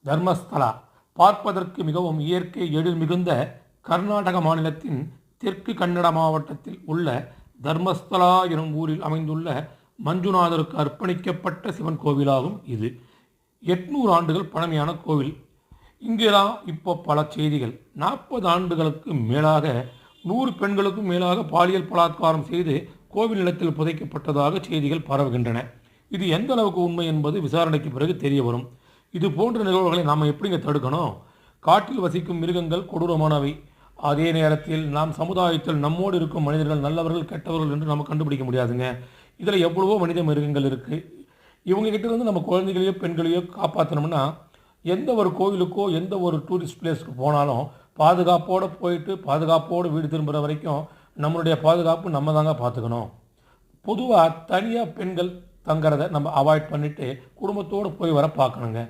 தர்மஸ்தலா பார்ப்பதற்கு மிகவும் இயற்கை எழில் மிகுந்த கர்நாடக மாநிலத்தின் தெற்கு கன்னட மாவட்டத்தில் உள்ள தர்மஸ்தலா எனும் ஊரில் அமைந்துள்ள மஞ்சுநாதருக்கு அர்ப்பணிக்கப்பட்ட சிவன் கோவிலாகும் இது. 800 ஆண்டுகள் பழமையான கோவில். இங்கேதான் இப்போ பல செய்திகள். 40 ஆண்டுகளுக்கு மேலாக 100 பெண்களுக்கும் மேலாக பாலியல் பலாத்காரம் செய்து கோவில் நிலத்தில் புதைக்கப்பட்டதாக செய்திகள் பரவுகின்றன. இது எந்த அளவுக்கு உண்மை என்பது விசாரணைக்கு பிறகு தெரிய வரும். இது போன்ற நிகழ்வுகளை நாம் எப்படிங்க தடுக்கணும்? காட்டில் வசிக்கும் மிருகங்கள் கொடூரமானவை. அதே நேரத்தில் நாம் சமுதாயத்தில் நம்மோடு இருக்கும் மனிதர்கள் நல்லவர்கள் கெட்டவர்கள் என்று நம்ம கண்டுபிடிக்க முடியாதுங்க. இதில் எவ்வளவோ மனித மிருகங்கள் இருக்குது. இவங்க கிட்டேருந்து நம்ம குழந்தைகளையோ பெண்களையோ காப்பாற்றணும்னா எந்த ஒரு கோவிலுக்கோ எந்த ஒரு டூரிஸ்ட் பிளேஸ்க்கு போனாலும் பாதுகாப்போடு போயிட்டு பாதுகாப்போடு வீடு திரும்புகிற வரைக்கும் நம்மளுடைய பாதுகாப்பு நம்ம தாங்க பார்த்துக்கணும். பொதுவாக தனியாக பெண்கள் தங்கிறத நம்ம அவாய்ட் பண்ணிவிட்டு குடும்பத்தோடு போய் வர பார்க்கணுங்க.